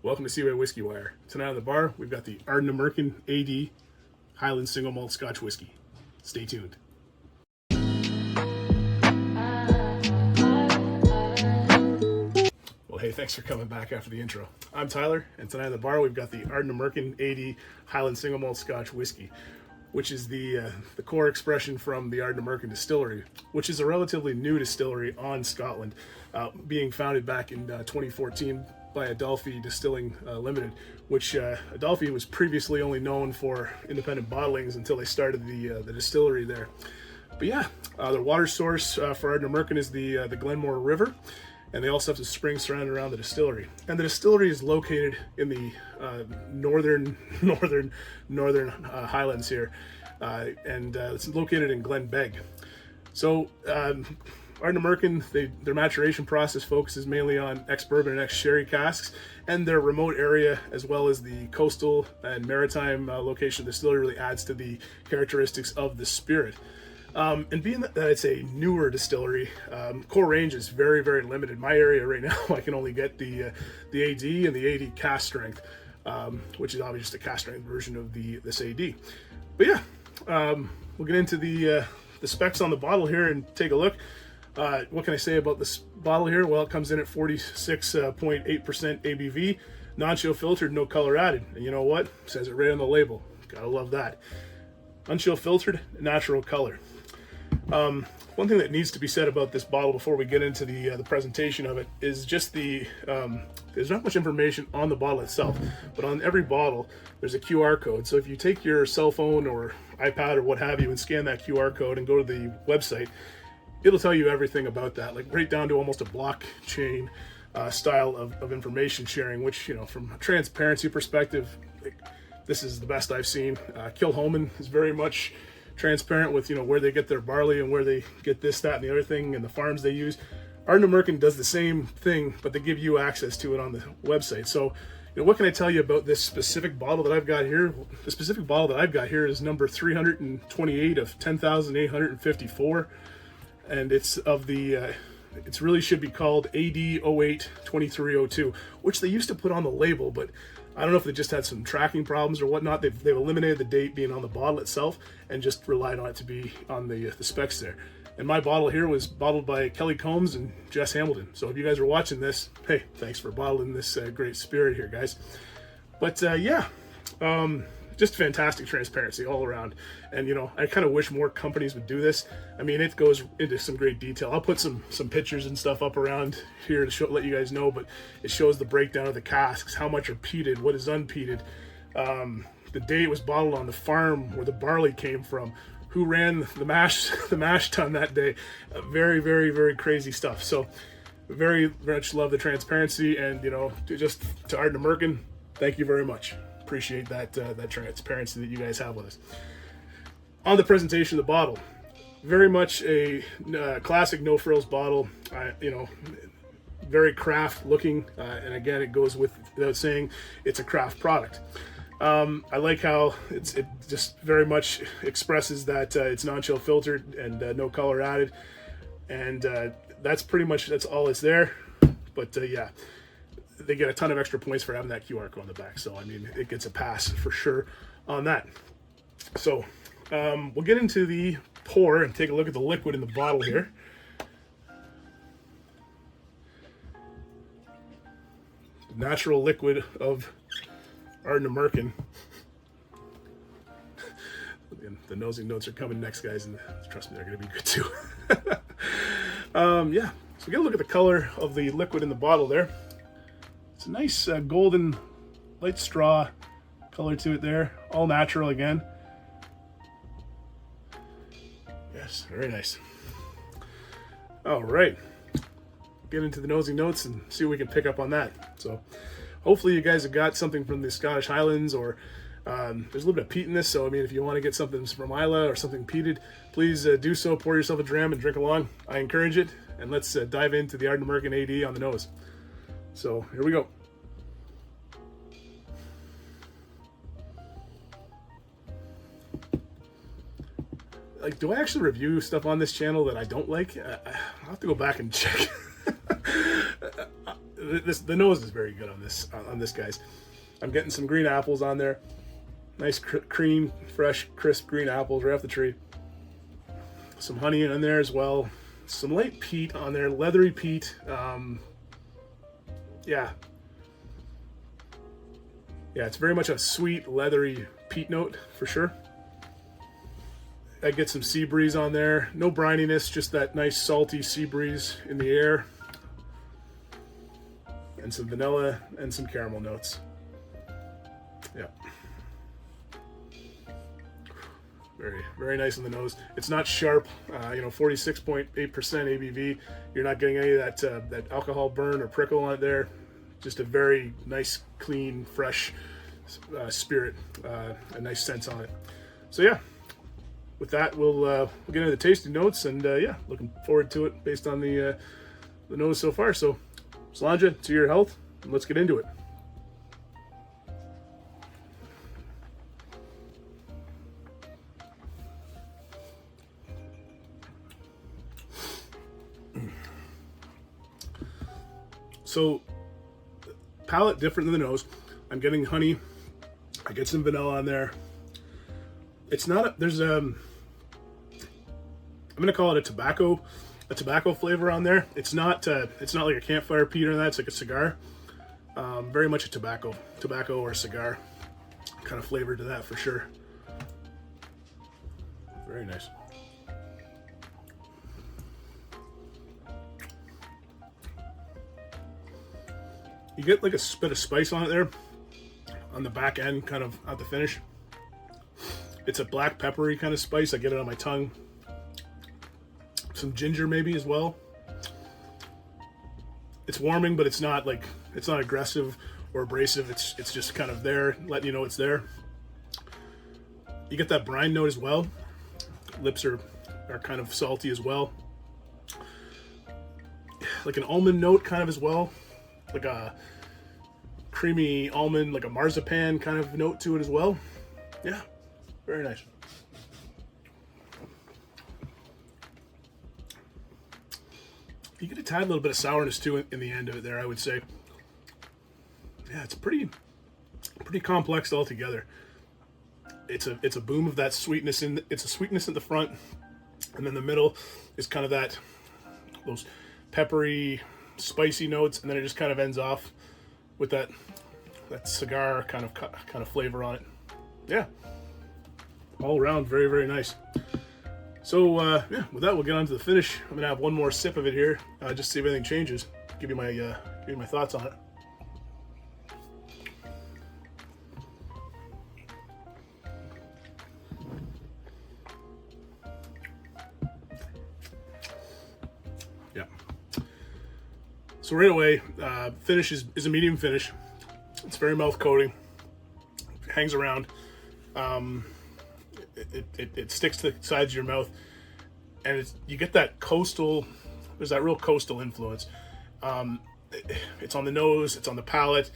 Welcome to Seawaywhiskywire. Tonight on the bar, we've got the Ardnamurchan AD Highland Single Malt Scotch Whiskey. Stay tuned. Well, hey, thanks for coming back after the intro. I'm Tyler, and tonight on the bar, we've got the Ardnamurchan AD Highland Single Malt Scotch Whiskey, which is the core expression from the Ardnamurchan Distillery, which is a relatively new distillery on Scotland, being founded back in 2014 by Adelphi Distilling Limited, which Adelphi was previously only known for independent bottlings until they started the distillery there. But yeah, their water source for Ardnamurchan is the Glenmore River, and they also have the springs surrounded around the distillery. And the distillery is located in the northern Highlands here, and it's located in Glenbeg. So Ardnamurchan, their maturation process focuses mainly on ex-bourbon and ex-sherry casks, and their remote area as well as the coastal and maritime location of the distillery really adds to the characteristics of the spirit. And being that it's a newer distillery, core range is very, very limited. My area right now, I can only get the AD and the AD cask strength, which is obviously just a cask strength version of this AD. But yeah, we'll get into the specs on the bottle here and take a look. What can I say about this bottle here? Well, it comes in at 46.8% ABV, non-chill filtered, no color added. And you know what? It says it right on the label. Gotta love that. Unchill filtered, natural color. One thing that needs to be said about this bottle before we get into the presentation of it is just there's not much information on the bottle itself, but on every bottle there's a QR code. So if you take your cell phone or iPad or what have you and scan that QR code and go to the website, it'll tell you everything about that, like right down to almost a blockchain style of information sharing, which, you know, from a transparency perspective, this is the best I've seen. Kilchoman is very much transparent with, you know, where they get their barley and where they get this, that, and the other thing, and the farms they use. Ardnamurchan does the same thing, but they give you access to it on the website. So, you know, what can I tell you about this specific bottle that I've got here? The specific bottle that I've got here is number 328 of 10,854, and it's of the it really should be called AD08 2302, which they used to put on the label, but I don't know if they just had some tracking problems or whatnot. They've eliminated the date being on the bottle itself and just relied on it to be on the specs there. And my bottle here was bottled by Kelly Combs and Jess Hamilton. So if you guys are watching this, hey, thanks for bottling this great spirit here, guys. But yeah, just fantastic transparency all around. And, you know, I kind of wish more companies would do this. I mean, it goes into some great detail. I'll put some pictures and stuff up around here to let you guys know, but it shows the breakdown of the casks, how much are peated, what is unpeated, the day it was bottled on, the farm where the barley came from, who ran the mash tun that day. Very, very, very crazy stuff. So very much love the transparency, and, you know, just to Ardnamurchan, thank you very much. Appreciate that transparency that you guys have with us. On the presentation of the bottle, very much a classic no frills bottle. You know, very craft looking, and again, it goes without saying it's a craft product. I like how it just very much expresses that it's non-chill filtered and no color added, and that's all it's there. But yeah, they get a ton of extra points for having that QR code on the back. So, I mean, it gets a pass for sure on that. So, we'll get into the pour and take a look at the liquid in the bottle here. Natural liquid of Ardnamurchan. The nosing notes are coming next, guys, and trust me, they're going to be good too. Yeah, so get a look at the color of the liquid in the bottle there. It's a nice golden light straw color to it there, all natural again. Yes, very nice. All right, get into the nosy notes and see what we can pick up on that. So hopefully you guys have got something from the Scottish Highlands, or there's a little bit of peat in this, so I mean, if you want to get something from Islay or something peated, please do so. Pour yourself a dram and drink along. I encourage it, and let's dive into the Ardnamurchan AD on the nose. So here we go. Like, do I actually review stuff on this channel that I don't like? I'll have to go back and check. the nose is very good on this, guys. I'm getting some green apples on there. Nice cream, fresh, crisp green apples right off the tree. Some honey in there as well. Some light peat on there, leathery peat. Yeah, it's very much a sweet, leathery peat note for sure. I get some sea breeze on there. No brininess, just that nice salty sea breeze in the air. And some vanilla and some caramel notes. Yeah. Very, very nice on the nose. It's not sharp, 46.8% ABV. You're not getting any of that alcohol burn or prickle on it there. Just a very nice, clean, fresh spirit, a nice sense on it. So yeah, with that, we'll get into the tasting notes, and yeah, looking forward to it based on the nose so far. So, Solange, to your health, and let's get into it. So, palate different than the nose. I'm getting honey. I get some vanilla on there. It's not. I'm gonna call it a tobacco flavor on there. It's not like a campfire peat or that. It's like a cigar. Very much a tobacco or cigar kind of flavor to that for sure. Very nice. You get like a bit of spice on it there, on the back end, kind of at the finish. It's a black peppery kind of spice. I get it on my tongue. Some ginger maybe as well. It's warming, but it's not aggressive or abrasive. It's just kind of there, letting you know it's there. You get that brine note as well. Lips are kind of salty as well. Like an almond note kind of as well. Like a creamy almond, like a marzipan kind of note to it as well. Yeah, very nice. You get a tad little bit of sourness too in the end of it there, I would say. Yeah, it's pretty complex altogether. It's a boom of that sweetness it's a sweetness at the front, and then the middle is kind of those peppery, spicy notes, and then it just kind of ends off with that cigar kind of flavor on it. Yeah, all around very, very nice. So yeah, with that, we'll get on to the finish. I'm gonna have one more sip of it here, just to see if anything changes. Give you my thoughts on it. Yeah. So right away, finish is a medium finish. It's very mouth coating. Hangs around. It sticks to the sides of your mouth, and you get that coastal. There's that real coastal influence. It's on the nose. It's on the palate.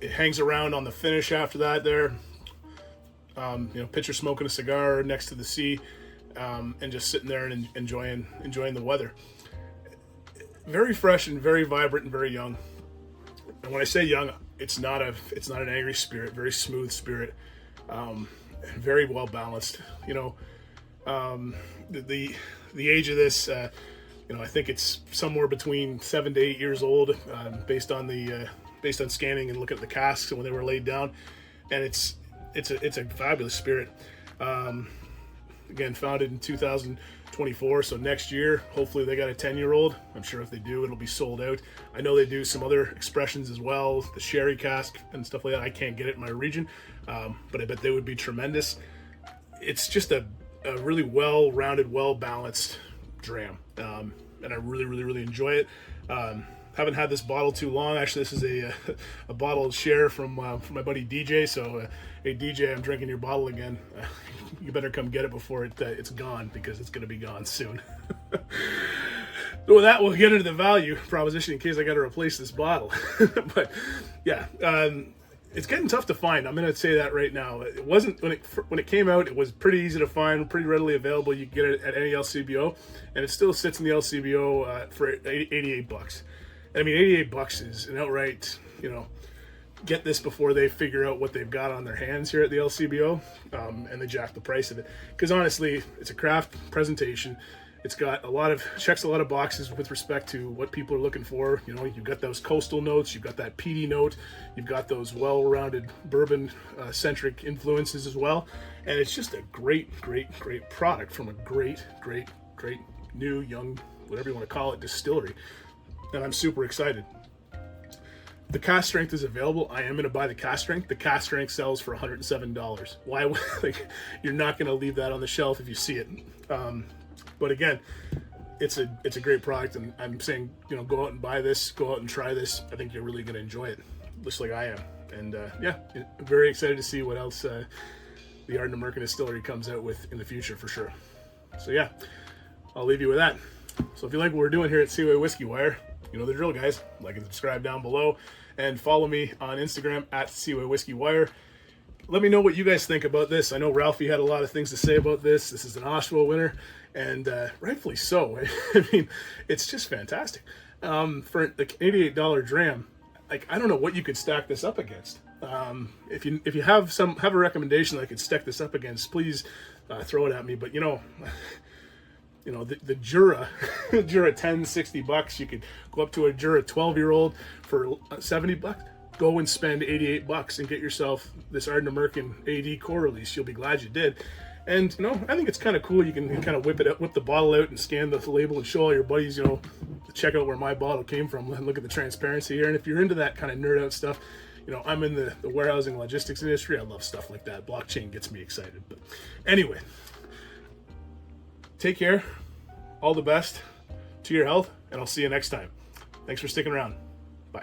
It hangs around on the finish after that. There, picture smoking a cigar next to the sea, and just sitting there and enjoying the weather. Very fresh and very vibrant and very young. And when I say young, it's not an angry spirit. Very smooth spirit. Very well balanced. The age of this, I think it's somewhere between 7 to 8 years old, based on scanning and looking at the casks and when they were laid down, and it's a fabulous spirit. Again, founded in 2024, so next year, hopefully they got a 10-year-old. I'm sure if they do, it'll be sold out. I know they do some other expressions as well, the sherry cask and stuff like that. I can't get it in my region, but I bet they would be tremendous. It's just a really well-rounded, well-balanced dram, and I really, really, really enjoy it. Haven't had this bottle too long. Actually, this is a bottle share from my buddy DJ. So, hey DJ, I'm drinking your bottle again. You better come get it before it's gone, because it's going to be gone soon. So with that, we'll get into the value proposition in case I got to replace this bottle. But yeah, it's getting tough to find. I'm going to say that right now. It wasn't when it came out. It was pretty easy to find, pretty readily available. You can get it at any LCBO, and it still sits in the LCBO for $88. I mean, $88 is an outright, you know, get this before they figure out what they've got on their hands here at the LCBO, and they jack the price of it. Because honestly, it's a craft presentation. It's got checks a lot of boxes with respect to what people are looking for. You know, you've got those coastal notes, you've got that peaty note, you've got those well-rounded bourbon centric influences as well. And it's just a great product from a great new, young, whatever you want to call it, distillery. And I'm super excited. The cask strength is available. I am going to buy the cask strength. The cask strength sells for $107. Why? Like, you're not going to leave that on the shelf if you see it. But again, it's a great product, and I'm saying, you know, go out and buy this, go out and try this. I think you're really going to enjoy it, just like I am. And yeah, I'm very excited to see what else the Ardnamurchan Distillery comes out with in the future for sure. So yeah, I'll leave you with that. So if you like what we're doing here at Seaway Whiskey Wire, you know the drill, guys. Like and subscribe down below, and follow me on Instagram at seawaywhiskywire. Let me know what you guys think about this. I know Ralphie had a lot of things to say about this. This is an OWSA winner, and rightfully so. I mean, it's just fantastic. For the $88 dram, like, I don't know what you could stack this up against. If you have a recommendation that I could stack this up against, please throw it at me. But you know, the Jura, Jura 10, $60. You could go up to a Jura 12-year-old for $70. Go and spend $88 and get yourself this Ardnamurchan AD core release. You'll be glad you did. And you know, I think it's kind of cool. You can kind of whip the bottle out and scan the label and show all your buddies, you know, check out where my bottle came from and look at the transparency here. And if you're into that kind of nerd out stuff, you know, I'm in the warehousing logistics industry. I love stuff like that. Blockchain gets me excited. But anyway, take care. All the best to your health, and I'll see you next time. Thanks for sticking around. Bye.